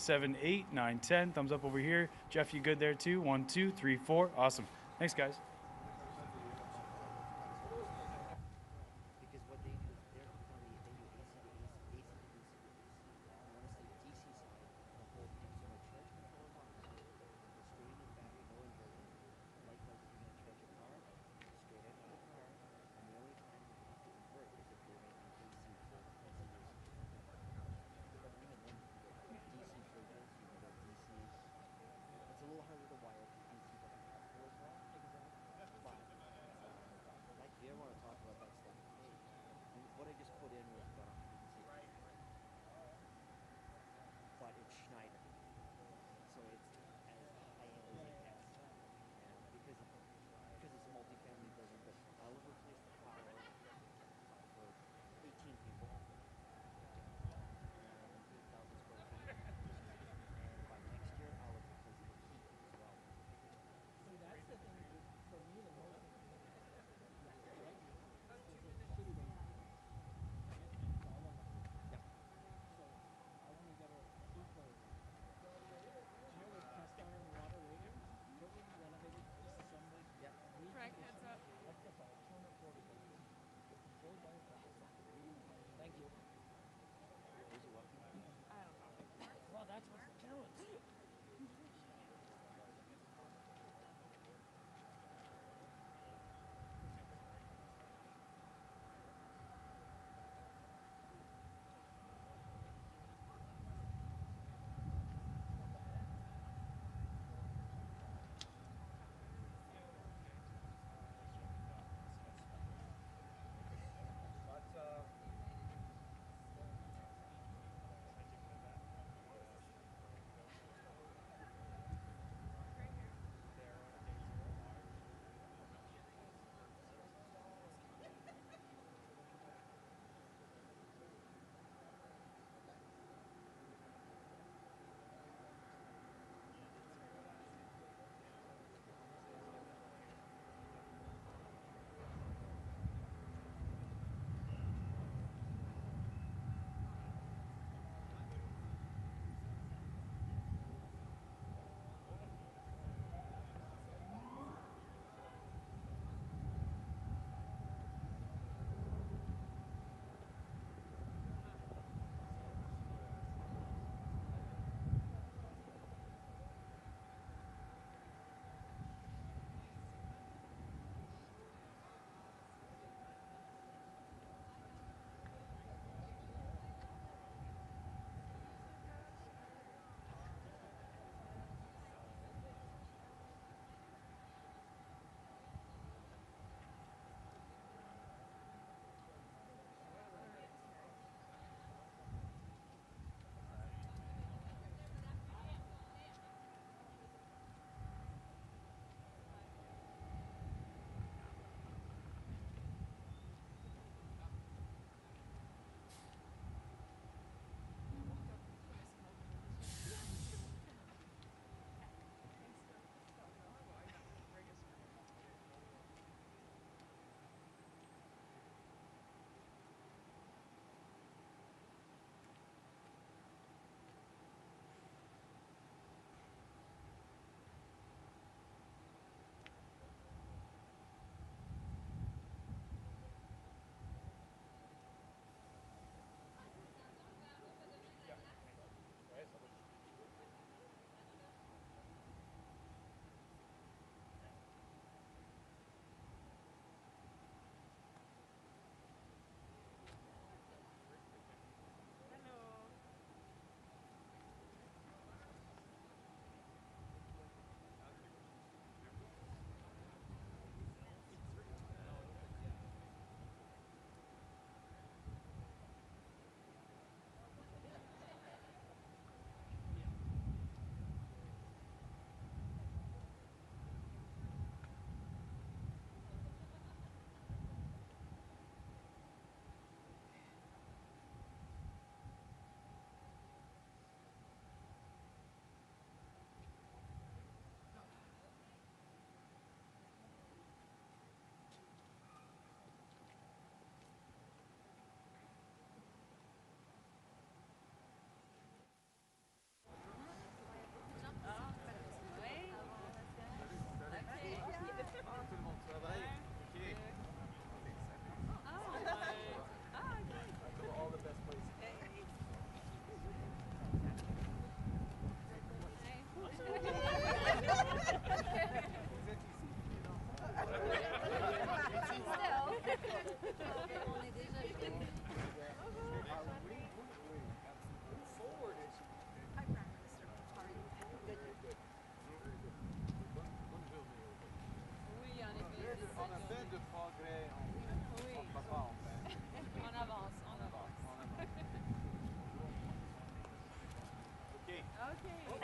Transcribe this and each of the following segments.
7, 8, 9, 10. Thumbs up over here. Jeff, you good there too? 1, 2, 3, 4. Awesome. Thanks, guys. Because what they do is they do AC to AC, AC to DC to DC. And honestly, DC side, the whole thing. So no charge controllers on the side. Go straight into the battery, no inverter. Likewise, if you're going to charge your car, straight out of the car. And the only time you have to invert is if you're making AC for DC AC. But even then, you can get DC fridges, you can get DC. It's a little harder to wire because DC doesn't have to as well.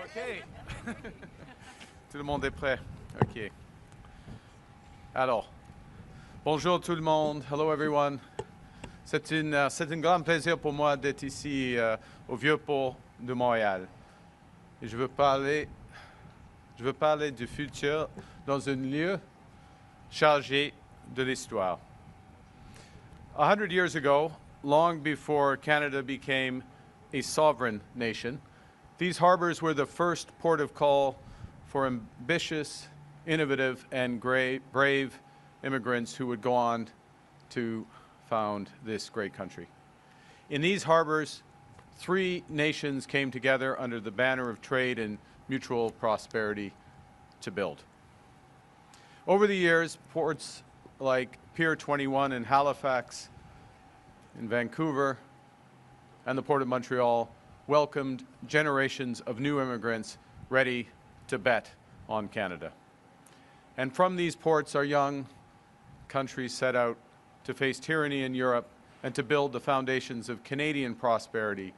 OK. Tout le monde est prêt? OK. Alors, bonjour tout le monde. Hello everyone. C'est un grand plaisir pour moi d'être ici au Vieux-Port de Montréal. Et je veux parler du futur dans un lieu chargé de l'histoire. 100 years ago, long before Canada became a sovereign nation, these harbors were the first port of call for ambitious, innovative, and brave immigrants who would go on to found this great country. In these harbors, 3 nations came together under the banner of trade and mutual prosperity to build. Over the years, ports like Pier 21 in Halifax, in Vancouver, and the Port of Montreal welcomed generations of new immigrants ready to bet on Canada. And from these ports, our young countries set out to face tyranny in Europe and to build the foundations of Canadian prosperity,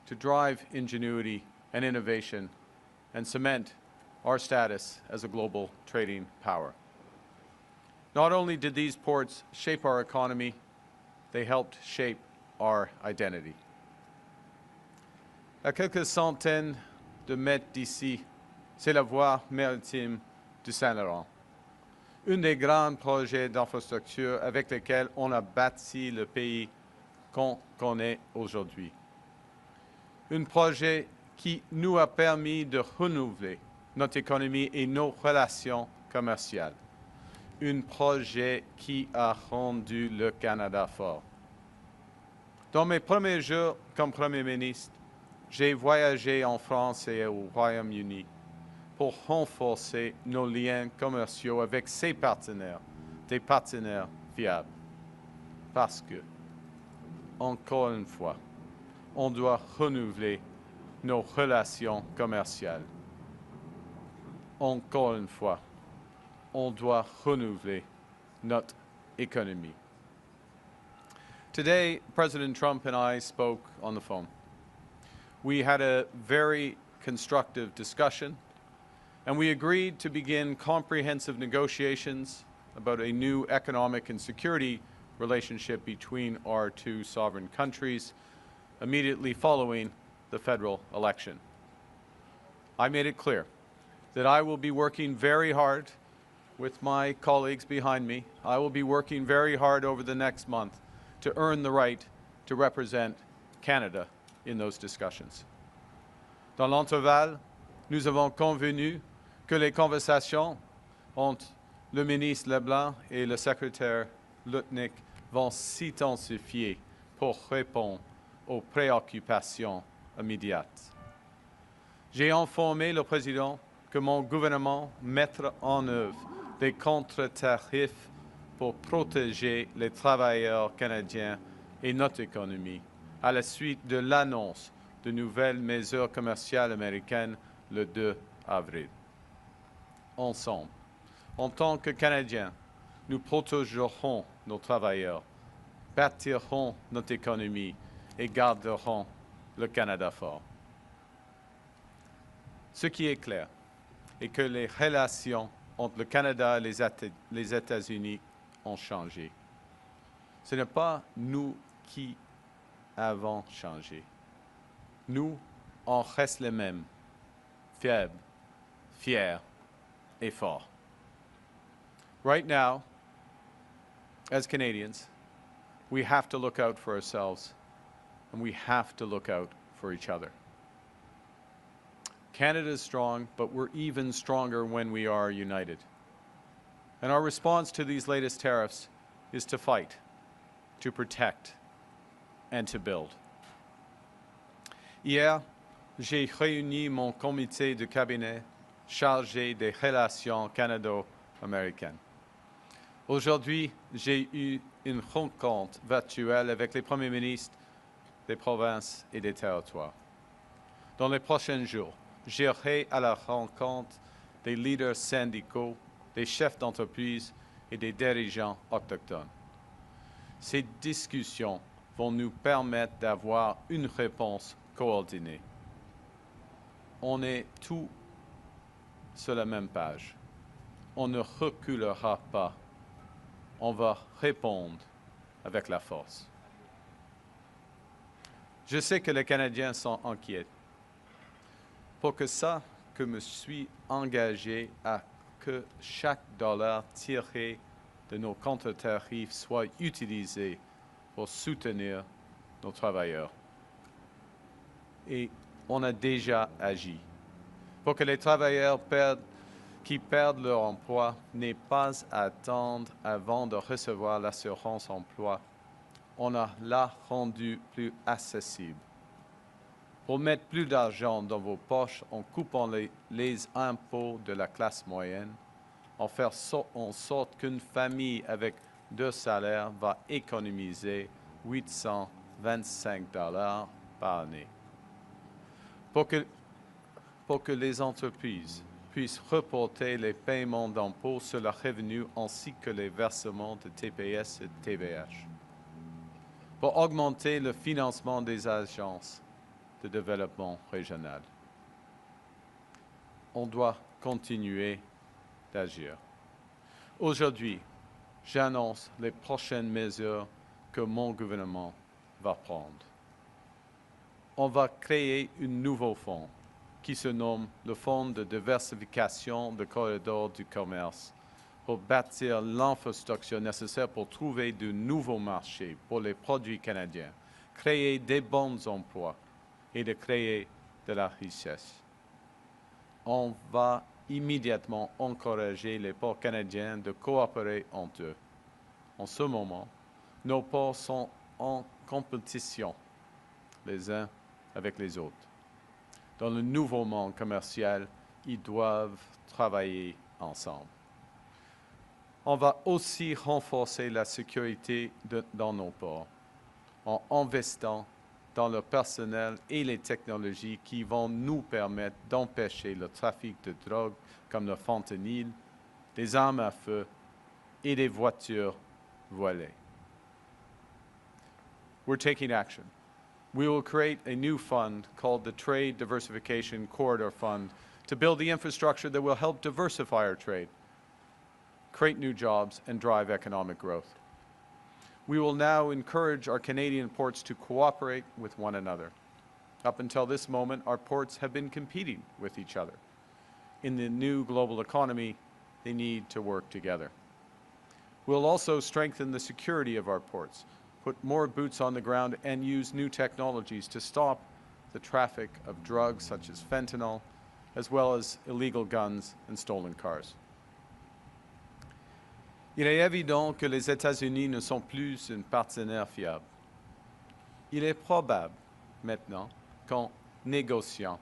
to drive ingenuity and innovation, and cement our status as a global trading power. Not only did these ports shape our economy, they helped shape our identity. À quelques centaines de mètres d'ici, c'est la voie maritime du Saint-Laurent. Un des grands projets d'infrastructure avec lesquels on a bâti le pays qu'on connaît aujourd'hui. Un projet qui nous a permis de renouveler notre économie et nos relations commerciales. Un projet qui a rendu le Canada fort. Dans mes premiers jours comme Premier ministre, j'ai voyagé en France et au Royaume-Uni pour renforcer nos liens commerciaux avec ses partenaires, des partenaires fiables. Parce que, encore une fois, on doit renouveler nos relations commerciales. Encore une fois, on doit renouveler notre économie. Today, President Trump and I spoke on the phone. We had a very constructive discussion, and we agreed to begin comprehensive negotiations about a new economic and security relationship between our 2 sovereign countries immediately following the federal election. I made it clear that I will be working very hard with my colleagues behind me. I will be working very hard over the next month to earn the right to represent Canada in those discussions. Dans l'intervalle, nous avons convenu que les conversations entre le ministre Leblanc et le secrétaire Lutnick vont s'intensifier pour répondre aux préoccupations immédiates. J'ai informé le président que mon gouvernement mettra en œuvre des contre-tarifs pour protéger les travailleurs canadiens et notre économie à la suite de l'annonce de nouvelles mesures commerciales américaines le 2 avril. Ensemble, en tant que Canadiens, nous protégerons nos travailleurs, bâtirons notre économie et garderons le Canada fort. Ce qui est clair est que les relations entre le Canada et les États-Unis ont changé. Ce n'est pas nous qui avons changé. Nous, on reste les mêmes, faibles, fiers et forts. Right now, as Canadians, we have to look out for ourselves and we have to look out for each other. Canada is strong, but we're even stronger when we are united. And our response to these latest tariffs is to fight, to protect, and to build. Hier, j'ai réuni mon comité de cabinet chargé des relations canado-américaines. Aujourd'hui, j'ai eu une rencontre virtuelle avec les premiers ministres des provinces et des territoires. Dans les prochains jours, j'irai à la rencontre des leaders syndicaux, des chefs d'entreprise et des dirigeants autochtones. Ces discussions vont nous permettre d'avoir une réponse coordonnée. on est tous sur la même page. On ne reculera pas. On va répondre avec la force. Je sais que les Canadiens sont inquiets. Pour que ça, que me suis engagé à que chaque dollar tiré de nos contre-tarifs soit utilisé pour soutenir nos travailleurs. Et on a déjà agi. Pour que les travailleurs qui perdent leur emploi n'aient pas à attendre avant de recevoir l'assurance emploi, on a l'a rendu plus accessible. Pour mettre plus d'argent dans vos poches en coupant les impôts de la classe moyenne, en faire en sorte qu'une famille avec 2 salaires va économiser 825 $ par année. Pour que les entreprises puissent reporter les paiements d'impôts sur leurs revenus ainsi que les versements de TPS et de TVH. Pour augmenter le financement des agences de développement régional. On doit continuer d'agir. Aujourd'hui, j'annonce les prochaines mesures que mon gouvernement va prendre. On va créer un nouveau fonds qui se nomme le Fonds de diversification des corridors du commerce pour bâtir l'infrastructure nécessaire pour trouver de nouveaux marchés pour les produits canadiens, créer des bons emplois et de créer de la richesse. On va immédiatement encourager les ports canadiens de coopérer entre eux. En ce moment, nos ports sont en compétition les uns avec les autres. Dans le nouveau monde commercial, ils doivent travailler ensemble. On va aussi renforcer la sécurité dans nos ports en investissant dans le personnel et les technologies qui vont nous permettre d'empêcher le trafic de drogue comme le fentanyl, des armes à feu et des voitures volées. We're taking action. We will create a new fund called the Trade Diversification Corridor Fund to build the infrastructure that will help diversify our trade, create new jobs, and drive economic growth. We will now encourage our Canadian ports to cooperate with one another. Up until this moment, our ports have been competing with each other. In the new global economy, they need to work together. We'll also strengthen the security of our ports, put more boots on the ground, and use new technologies to stop the traffic of drugs such as fentanyl, as well as illegal guns and stolen cars. Il est évident que les États-Unis ne sont plus un partenaire fiable. Il est probable maintenant qu'en négociant,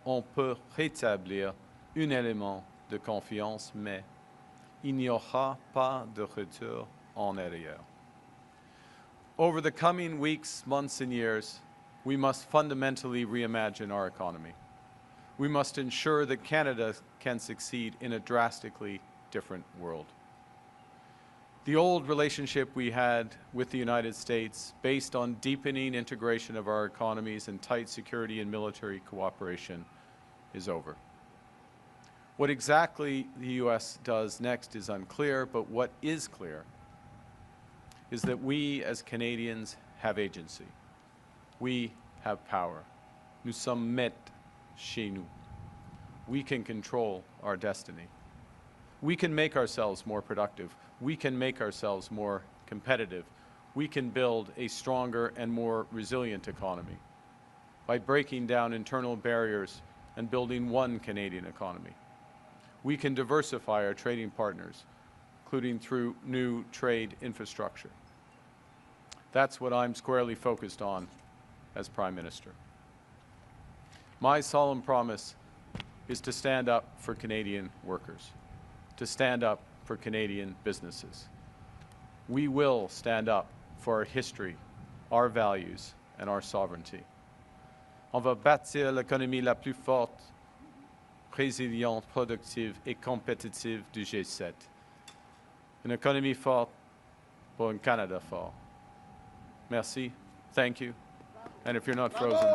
on peut rétablir un élément de confiance, mais il n'y aura pas de retour en arrière. Over the coming weeks, months, and years, we must fundamentally reimagine our economy. We must ensure that Canada can succeed in a drastically different world. The old relationship we had with the United States, based on deepening integration of our economies and tight security and military cooperation, is over. What exactly the U.S. does next is unclear, but what is clear is that we as Canadians have agency. We have power. Nous sommes maîtres chez nous. We can control our destiny. We can make ourselves more productive. We can make ourselves more competitive. We can build a stronger and more resilient economy by breaking down internal barriers and building one Canadian economy. We can diversify our trading partners, including through new trade infrastructure. That's what I'm squarely focused on as Prime Minister. My solemn promise is to stand up for Canadian workers, to stand up for Canadian businesses. We will stand up for our history, our values, and our sovereignty. On va bâtir l'économie la plus forte, résiliente, productive et compétitive du G7. Une économie forte pour un Canada fort. Merci. Thank you. And if you're not frozen,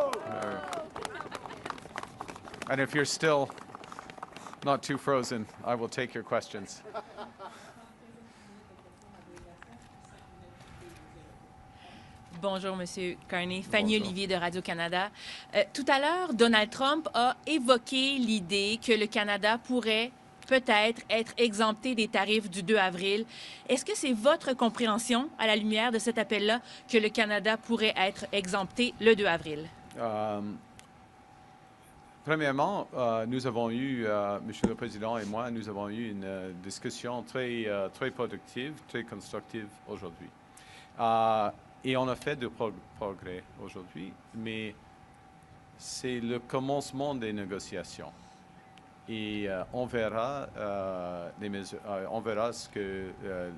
And if you're still not too frozen, I will take your questions. Bonjour, Monsieur Carney. Fanny Bonjour. Olivier de Radio-Canada. Tout à l'heure, Donald Trump a évoqué l'idée que le Canada pourrait peut-être être exempté des tarifs du 2 avril. Est-ce que c'est votre compréhension, à la lumière de cet appel-là, que le Canada pourrait être exempté le 2 avril? Premièrement, nous avons eu, Monsieur le Président et moi, nous avons eu une discussion très productive, très constructive aujourd'hui. Et on a fait de progrès aujourd'hui, mais c'est le commencement des négociations. Et on verra on verra ce que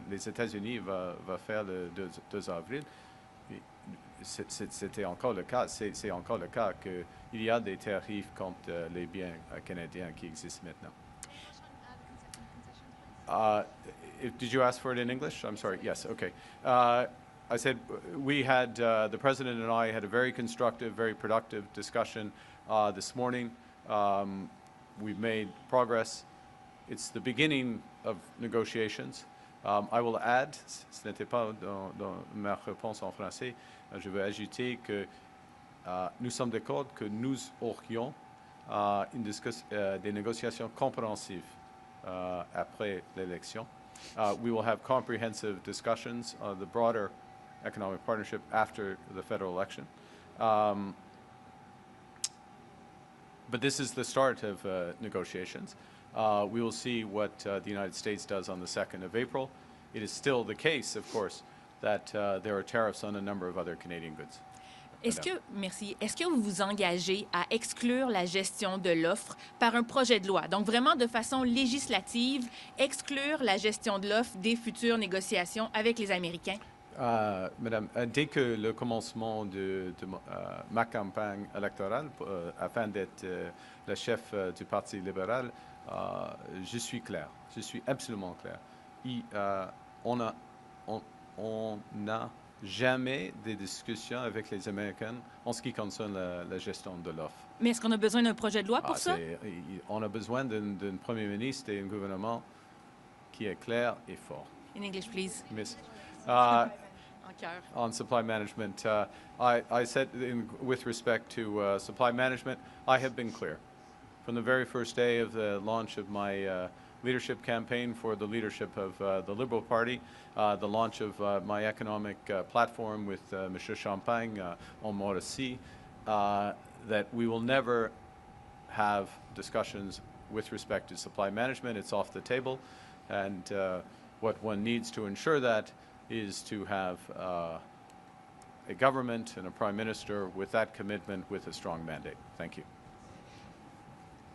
les États-Unis va faire le 2 avril. C'était encore le cas. C'est encore le cas qu'il y a des tarifs contre les biens canadiens qui existent maintenant. Did you ask for it in English? I'm sorry. Yes. Okay. I said we had the president and I had a very constructive, very productive discussion this morning. We've made progress. It's the beginning of negotiations. I will add, ce n'était pas dans ma réponse en français, je veux ajouter que nous sommes d'accord que nous aurions des négociations compréhensives après l'élection. We will have comprehensive discussions on the broader economic partnership after the federal election. But this is the start of negotiations. We will see what the United States does on the 2nd of April. It is still the case, of course, that there are tariffs on a number of other Canadian goods. Est-ce que vous vous engagez à exclure la gestion de l'offre par un projet de loi? Donc, vraiment, de façon législative, exclure la gestion de l'offre des futures négociations avec les Américains? Madame, dès que le commencement de ma campagne électorale, afin d'être le chef du Parti libéral, je suis clair. Je suis absolument clair. On n'a jamais des discussions avec les Américains en ce qui concerne la gestion de l'offre. Mais est-ce qu'on a besoin d'un projet de loi pour ça? On a besoin d'un Premier ministre et un gouvernement qui est clair et fort. In English, please. Miss, En cœur. on supply management, I said with respect to supply management, I have been clear. From the very first day of the launch of my leadership campaign for the leadership of the Liberal Party, the launch of my economic platform with Mr. Champagne on Mauricie, that we will never have discussions with respect to supply management. It's off the table. And what one needs to ensure that is to have a government and a Prime Minister with that commitment with a strong mandate. Thank you.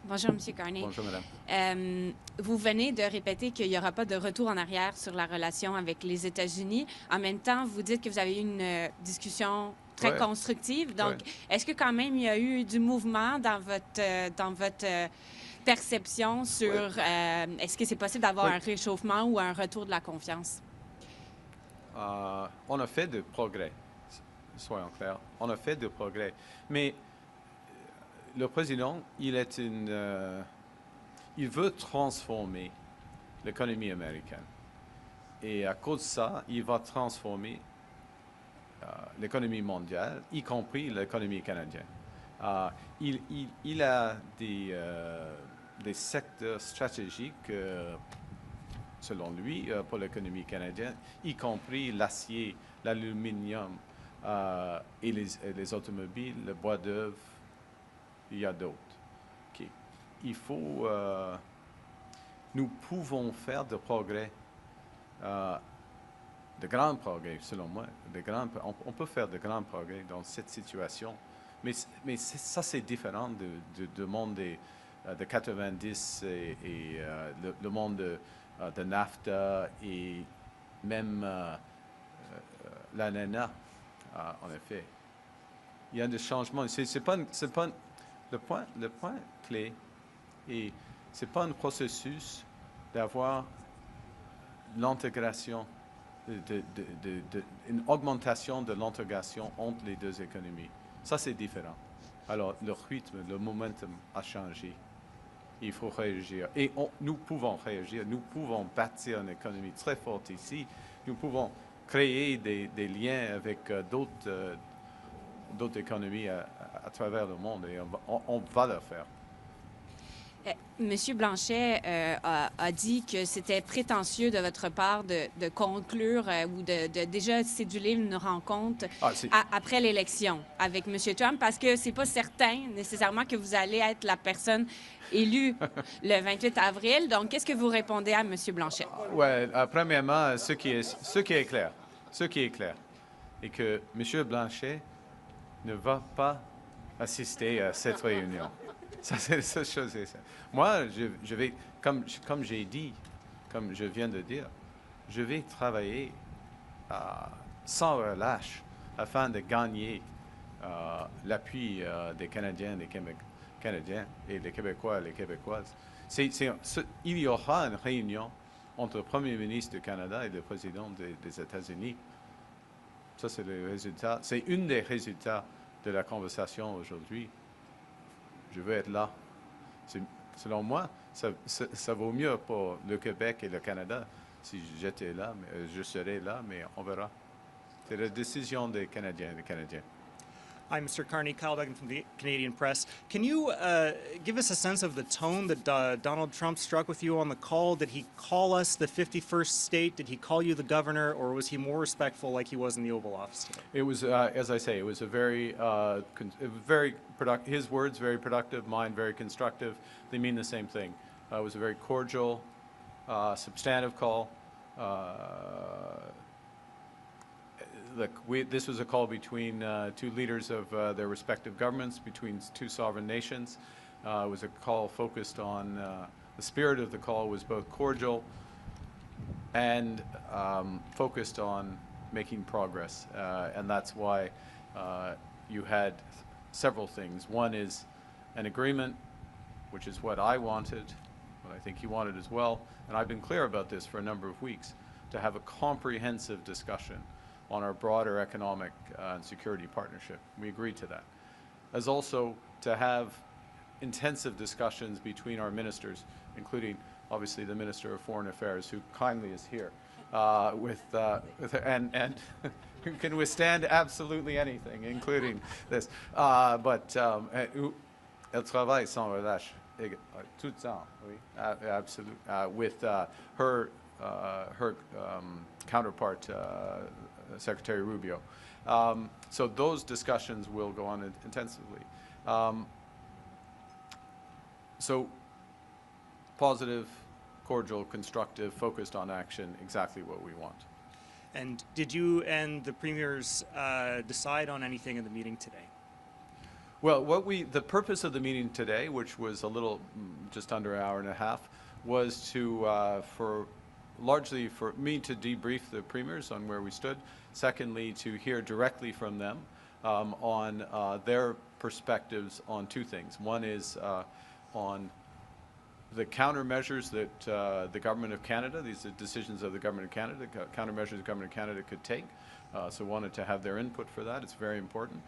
Bonjour, M. Carney. Bonjour, Madame. Vous venez de répéter qu'il n'y aura pas de retour en arrière sur la relation avec les États-Unis. En même temps, vous dites que vous avez eu une discussion très constructive. Donc, est-ce que quand même il y a eu du mouvement dans votre perception sur est-ce que c'est possible d'avoir un réchauffement ou un retour de la confiance? On a fait de progrès, soyons clairs. On a fait de progrès. Mais le président, il veut transformer l'économie américaine. Et à cause de ça, il va transformer l'économie mondiale, y compris l'économie canadienne. Il a des secteurs stratégiques, selon lui, pour l'économie canadienne, y compris l'acier, l'aluminium et les automobiles, le bois d'œuvre. Il y a d'autres. Okay. Nous pouvons faire de progrès, de grands progrès, selon moi. On peut faire de grands progrès dans cette situation. Mais ça, c'est différent du monde de 90 et le monde de NAFTA et même l'ANANA, en effet. Il y a des changements. Le point clé, et ce n'est pas un processus d'avoir l'intégration, une augmentation de l'intégration entre les deux économies. Ça, c'est différent. Alors, le rythme, le momentum a changé. Il faut réagir. Et nous pouvons réagir. Nous pouvons bâtir une économie très forte ici. Nous pouvons créer des liens avec d'autres économies à travers le monde. Et on va le faire. Monsieur Blanchet a dit que c'était prétentieux de votre part de conclure ou de déjà céduler une rencontre après l'élection avec Monsieur Trump parce que c'est pas certain nécessairement que vous allez être la personne élue le 28 avril. Donc, qu'est-ce que vous répondez à Monsieur Blanchet? Oui, premièrement, ce qui est clair est que Monsieur Blanchet ne va pas assister à cette réunion. Ça, c'est la seule chose. Moi, je vais, comme j'ai dit, comme je viens de dire, je vais travailler sans relâche afin de gagner l'appui des Canadiens, des Canadiens et des Québécois et des Québécoises. Il y aura une réunion entre le Premier ministre du Canada et le Président des États-Unis. Ça, c'est le résultat. C'est un des résultats de la conversation aujourd'hui. Je veux être là. Selon moi, ça vaut mieux pour le Québec et le Canada si j'étais là, mais je serais là, mais on verra. C'est la décision des Canadiens et des Canadiens. Hi, Mr. Carney. Kyle Duggan from the Canadian Press. Can you give us a sense of the tone that Donald Trump struck with you on the call? Did he call us the 51st state? Did he call you the governor? Or was he more respectful like he was in the Oval Office today? It was, as I say, it was a very productive, his words very productive, mine very constructive. They mean the same thing. It was a very cordial, substantive call. Look, this was a call between two leaders of their respective governments, between two sovereign nations. It was a call focused on, the spirit of the call was both cordial and focused on making progress. And that's why you had several things. One is an agreement, which is what I wanted, what I think he wanted as well. And I've been clear about this for a number of weeks, to have a comprehensive discussion on our broader economic and security partnership. We agreed to that. As also to have intensive discussions between our ministers, including obviously the Minister of Foreign Affairs, who kindly is here, and who can withstand absolutely anything, including this. Elle travaille sans relâche, tout le temps, oui, absolutely, with her counterpart, Secretary Rubio. So those discussions will go on intensively. So positive, cordial, constructive, focused on action, exactly what we want. And did you and the premiers decide on anything in the meeting today? Well, the purpose of the meeting today, which was a little, just under an hour and a half, was to, largely for me to debrief the premiers on where we stood. Secondly, to hear directly from them on their perspectives on two things. One is on the countermeasures that the Government of Canada, these are decisions of the Government of Canada, countermeasures the Government of Canada could take. So wanted to have their input for that. It's very important.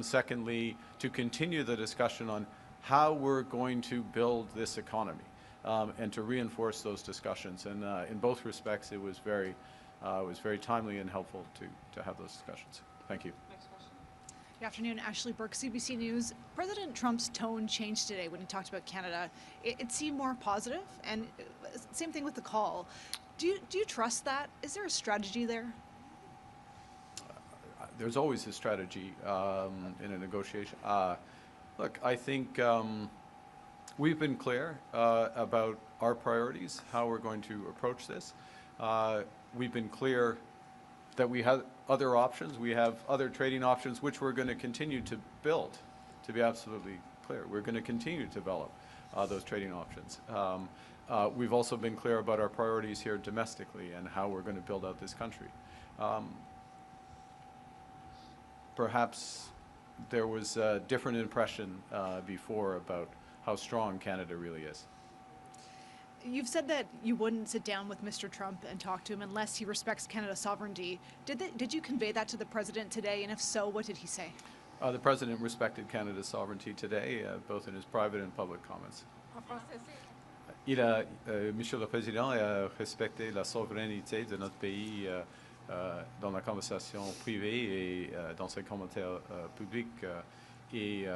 Secondly, to continue the discussion on how we're going to build this economy. And to reinforce those discussions. And in both respects, it was very timely and helpful to have those discussions. Thank you. Next question. Good afternoon, Ashley Burke, CBC News. President Trump's tone changed today when he talked about Canada. It seemed more positive, and same thing with the call. Do you trust that? Is there a strategy there? There's always a strategy in a negotiation. Look, I think we've been clear about our priorities, how we're going to approach this. We've been clear that we have other options. We have other trading options, which we're going to continue to build, to be absolutely clear. We're going to continue to develop those trading options. We've also been clear about our priorities here domestically and how we're going to build out this country. Perhaps there was a different impression before about how strong Canada really is. You've said that you wouldn't sit down with Mr. Trump and talk to him unless he respects Canada's sovereignty. Did you convey that to the president today? And if so, what did he say? The President respected Canada's sovereignty today, both in his private and public comments. Monsieur le Président a respecté la souveraineté de notre pays dans la conversation privée et dans ses commentaires publics. Et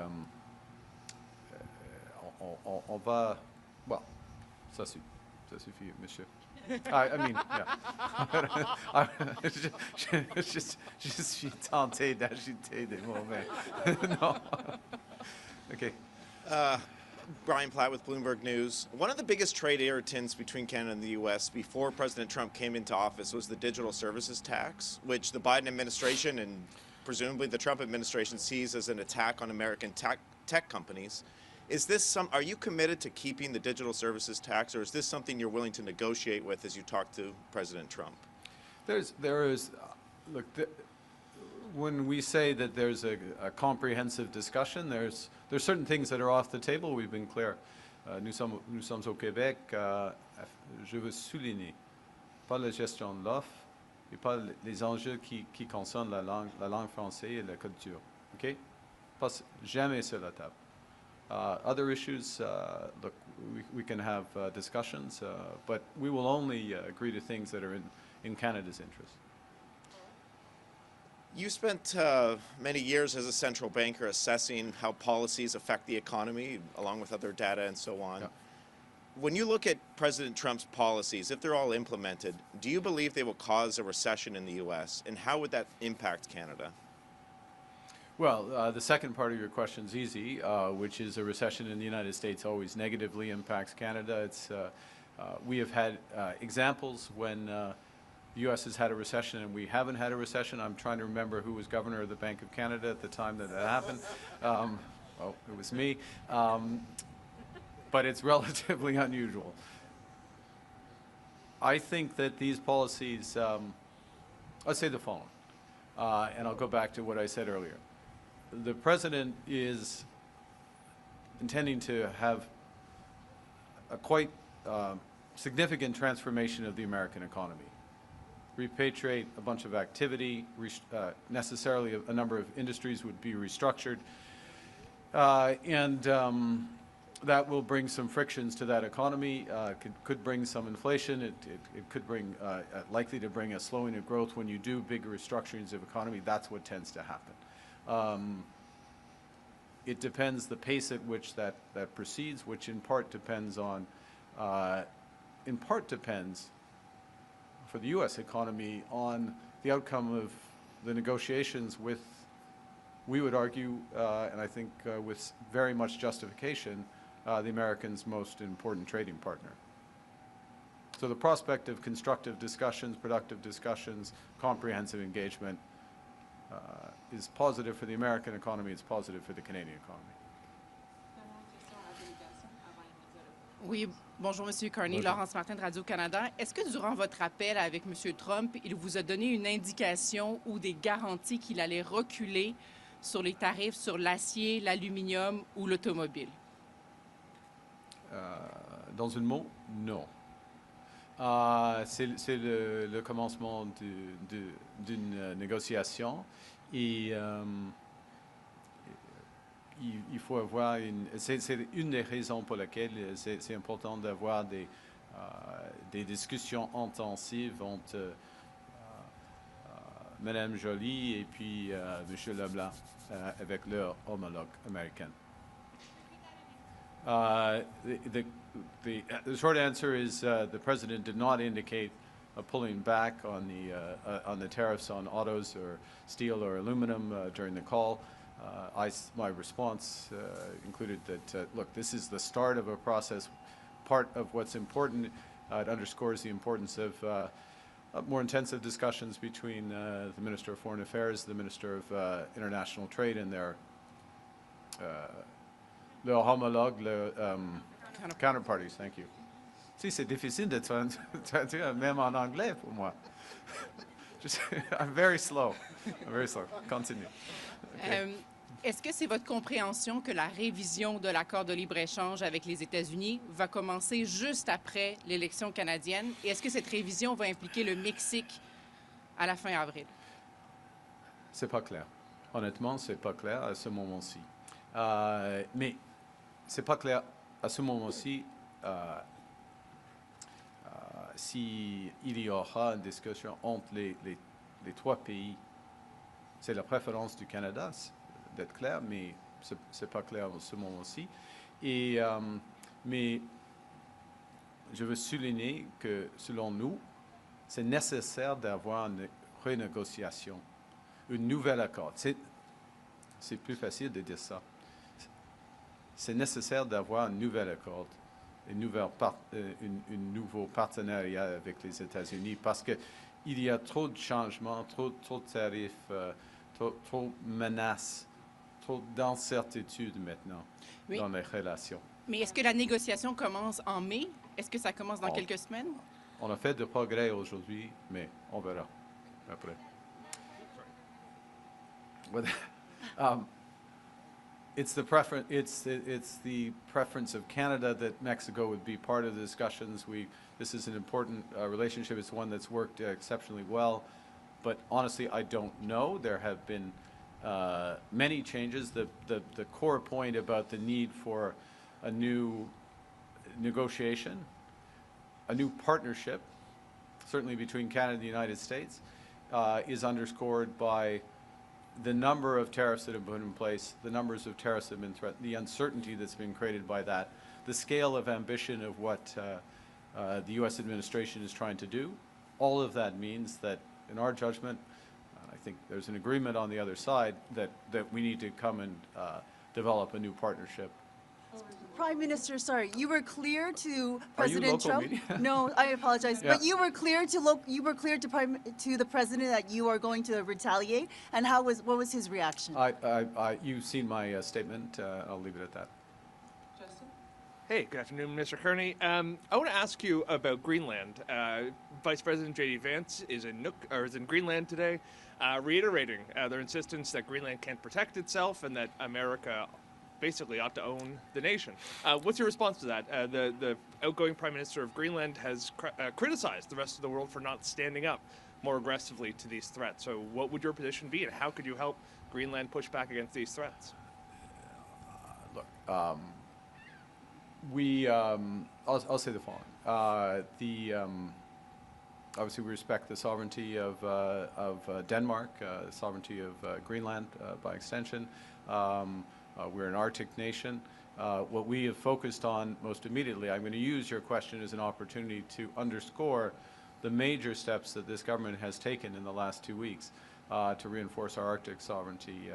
on va... Well, ça suffit, monsieur. I mean, yeah. Je suis tenté d'ajouter des mots, mais non. Okay. Brian Platt with Bloomberg News. One of the biggest trade irritants between Canada and the U.S. before President Trump came into office was the digital services tax, which the Biden administration and presumably the Trump administration sees as an attack on American tech companies. Is this are you committed to keeping the digital services tax, or is this something you're willing to negotiate with as you talk to President Trump? Look, when we say that there's a comprehensive discussion, there's certain things that are off the table. We've been clear. Nous sommes au Québec. Je veux souligner, pas la gestion de l'offre et pas les enjeux qui concernent la langue française et la culture. OK? Pas jamais sur la table. Other issues, look, we can have discussions, but we will only agree to things that are in Canada's interest. You spent many years as a central banker assessing how policies affect the economy, along with other data and so on. Yeah. When you look at President Trump's policies, if they're all implemented, do you believe they will cause a recession in the U.S., and how would that impact Canada? Well, the second part of your question is easy, which is a recession in the United States always negatively impacts Canada. It's, we have had examples when the U.S. has had a recession and we haven't had a recession. I'm trying to remember who was governor of the Bank of Canada at the time that happened. Well, it was me. But it's relatively unusual. I think that these policies, I'll say the following, and I'll go back to what I said earlier. The President is intending to have a quite significant transformation of the American economy. Repatriate a bunch of activity, necessarily a number of industries would be restructured, and that will bring some frictions to that economy, could bring some inflation, it could bring, likely to bring a slowing of growth. When you do big restructurings of economy, that's what tends to happen. It depends the pace at which that proceeds, which in part depends on, for the U.S. economy on the outcome of the negotiations with, we would argue, and I think with very much justification, the Americans' most important trading partner. So the prospect of constructive discussions, productive discussions, comprehensive engagement is positive for the American economy, it's positive for the Canadian economy. Oui, bonjour Monsieur Carney, Bonjour. Laurence Martin de Radio-Canada. Est-ce que durant votre appel avec Monsieur Trump, il vous a donné une indication ou des garanties qu'il allait reculer sur les tarifs sur l'acier, l'aluminium ou l'automobile? Dans un mot, non. C'est le commencement d'une négociation et il faut avoir c'est une des raisons pour lesquelles c'est important d'avoir des discussions intensives entre Mme Joly et puis M. Leblanc avec leur homologue américain. The short answer is the President did not indicate a pulling back on the tariffs on autos or steel or aluminum during the call. My response included that, look, this is the start of a process. Part of what's important, it underscores the importance of more intensive discussions between the Minister of Foreign Affairs, the Minister of International Trade, and their homologue, counterparties. Thank you. Si, c'est difficile de traduire même en anglais pour moi. I'm very slow. I'm very slow. Continue. Okay. Est-ce que c'est votre compréhension que la révision de l'accord de libre-échange avec les États-Unis va commencer juste après l'élection canadienne? Et est-ce que cette révision va impliquer le Mexique à la fin avril? C'est pas clair. Honnêtement, c'est pas clair à ce moment-ci. Mais c'est pas clair à ce moment-ci s'il y aura une discussion entre les trois pays. C'est la préférence du Canada d'être clair, mais c'est pas clair à ce moment-ci. Et mais je veux souligner que, selon nous, c'est nécessaire d'avoir une renégociation, un nouvel accord. C'est plus facile de dire ça. C'est nécessaire d'avoir un nouvel accord, un nouveau partenariat avec les États-Unis, parce qu'il y a trop de changements, trop de tarifs, trop de menaces, trop d'incertitudes maintenant dans les relations. Mais est-ce que la négociation commence en mai? Est-ce que ça commence dans quelques semaines? On a fait de progrès aujourd'hui, mais on verra après. It's the preference. It's the preference of Canada that Mexico would be part of the discussions. This is an important relationship. It's one that's worked exceptionally well. But honestly, I don't know. There have been many changes. The core point about the need for a new negotiation, a new partnership, certainly between Canada and the United States, is underscored by the number of tariffs that have been put in place, the numbers of tariffs that have been threatened, the uncertainty that's been created by that, the scale of ambition of what the U.S. administration is trying to do. All of that means that, in our judgment, I think there's an agreement on the other side that we need to come and develop a new partnership. Prime Minister, sorry, you were clear to Are you President local Trump. media? No, I apologize, Yeah. but you were clear to the president that you are going to retaliate. And what was his reaction? You've seen my statement. I'll leave it at that. Hey, good afternoon, Mr. Carney. I want to ask you about Greenland. Vice President J.D. Vance is in Greenland today, reiterating their insistence that Greenland can't protect itself and that America basically ought to own the nation. What's your response to that? The outgoing Prime Minister of Greenland has criticized the rest of the world for not standing up more aggressively to these threats. So what would your position be, and how could you help Greenland push back against these threats? Look, I'll say the following. Obviously, we respect the sovereignty of Denmark, the sovereignty of Greenland by extension. We're an Arctic nation. What we have focused on most immediately, I'm going to use your question as an opportunity to underscore the major steps that this government has taken in the last 2 weeks to reinforce our Arctic sovereignty,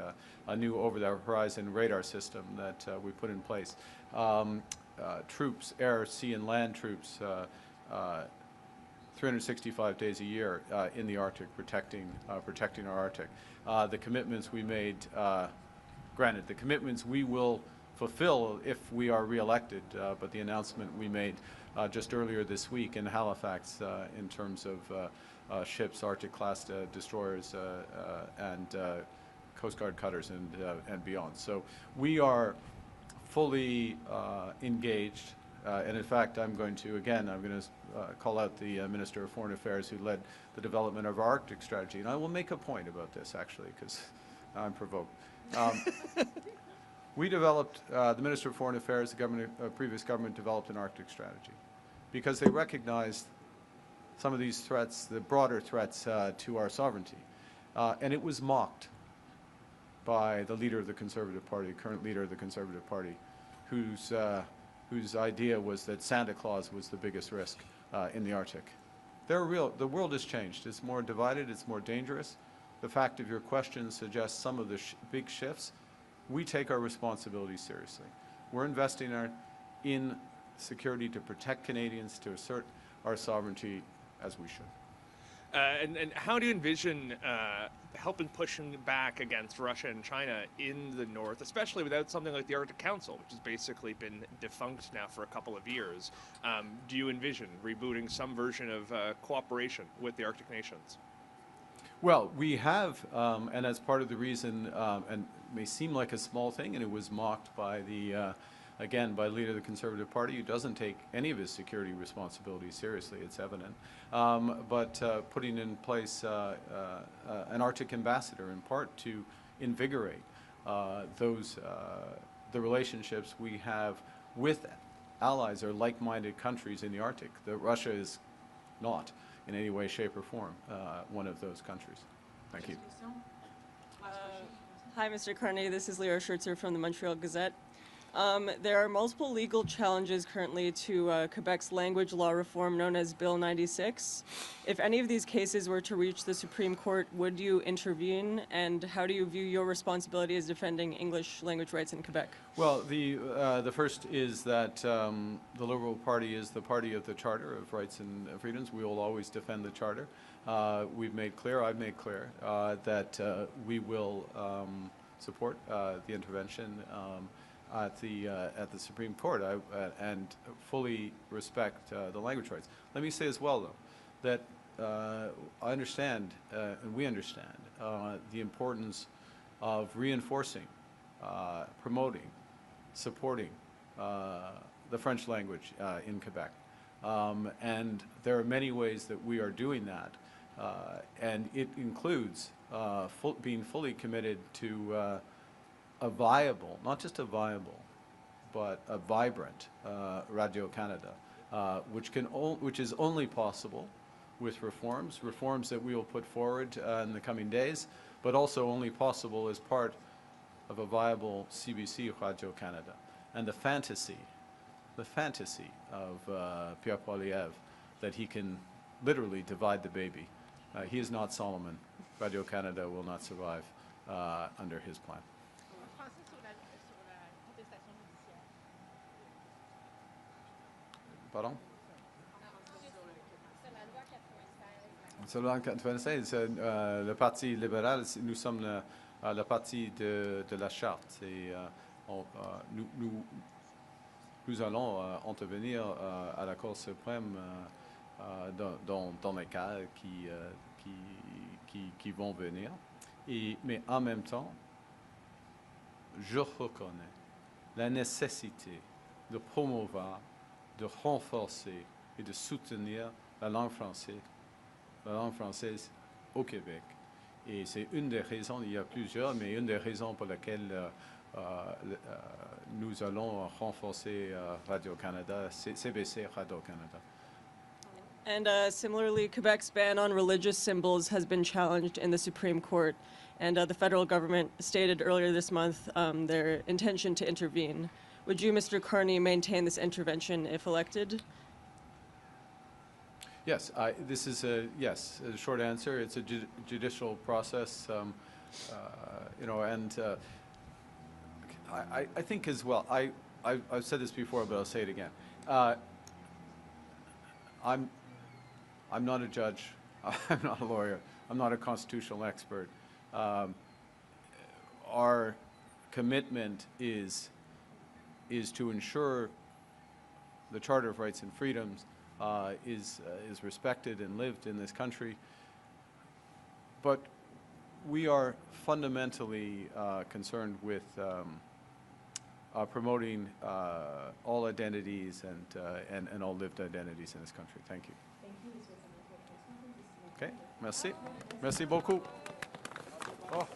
a new over-the-horizon radar system that we put in place. Troops, air, sea, and land troops, 365 days a year in the Arctic, protecting our Arctic. The commitments we made, granted, the commitments we will fulfill if we are reelected, but the announcement we made just earlier this week in Halifax in terms of ships, Arctic-class destroyers, and Coast Guard cutters and beyond. So we are fully engaged, and in fact, I'm going to call out the Minister of Foreign Affairs who led the development of our Arctic strategy, and I will make a point about this actually, because I'm provoked. We developed, the Minister of Foreign Affairs, the previous government developed an Arctic strategy because they recognized some of these threats, the broader threats to our sovereignty. And it was mocked by the leader of the Conservative Party, current leader of the Conservative Party, whose idea was that Santa Claus was the biggest risk in the Arctic. The world has changed. It's more divided. It's more dangerous. The fact of your question suggests some of the big shifts. We take our responsibility seriously. We're investing in security to protect Canadians, to assert our sovereignty as we should. And how do you envision helping pushing back against Russia and China in the north, especially without something like the Arctic Council, which has basically been defunct now for a couple of years? Do you envision rebooting some version of cooperation with the Arctic nations? Well, we have, and as part of the reason, and it may seem like a small thing, and it was mocked by again, by the leader of the Conservative Party, who doesn't take any of his security responsibilities seriously, it's evident, but putting in place an Arctic ambassador, in part to invigorate the relationships we have with allies or like-minded countries in the Arctic. That Russia is not in any way, shape, or form one of those countries. Thank you. Hi, Mr. Carney. This is Leora Schertzer from the Montreal Gazette. There are multiple legal challenges currently to Quebec's language law reform known as Bill 96. If any of these cases were to reach the Supreme Court, would you intervene? And how do you view your responsibility as defending English language rights in Quebec? Well, the first is that the Liberal Party is the party of the Charter of Rights and Freedoms. We will always defend the Charter. We've made clear, I've made clear, that we will support the intervention at the Supreme Court and fully respect the language rights. Let me say as well, though, that I understand and we understand the importance of reinforcing, promoting, supporting the French language in Quebec. And there are many ways that we are doing that, and it includes being fully committed to a viable, not just a viable, but a vibrant Radio-Canada, which is only possible with reforms that we will put forward in the coming days, but also only possible as part of a viable CBC Radio-Canada. And the fantasy of Pierre Poilievre that he can literally divide the baby. He is not Solomon. Radio-Canada will not survive under his plan. Pardon? Sur la loi 96, le Parti libéral, nous sommes le parti de la charte. Et, nous allons intervenir à la Cour suprême dans les cas qui vont venir. Mais en même temps, je reconnais la nécessité de promouvoir, de renforcer et de soutenir la langue française au Québec. Et c'est une des raisons, il y a plusieurs, mais une des raisons pour lesquelles nous allons renforcer Radio-Canada, CBC Radio-Canada. And similarly, Quebec's ban on religious symbols has been challenged in the Supreme Court, and the federal government stated earlier this month their intention to intervene. Would you, Mr. Carney, maintain this intervention if elected? Yes, this is a short answer. It's a judicial process, you know, and I think as well. I've said this before, but I'll say it again. I'm not a judge. I'm not a lawyer. I'm not a constitutional expert. Our commitment is to ensure the Charter of Rights and Freedoms is respected and lived in this country. But we are fundamentally concerned with promoting all identities and all lived identities in this country. Thank you. Okay, merci. Merci beaucoup. Oh.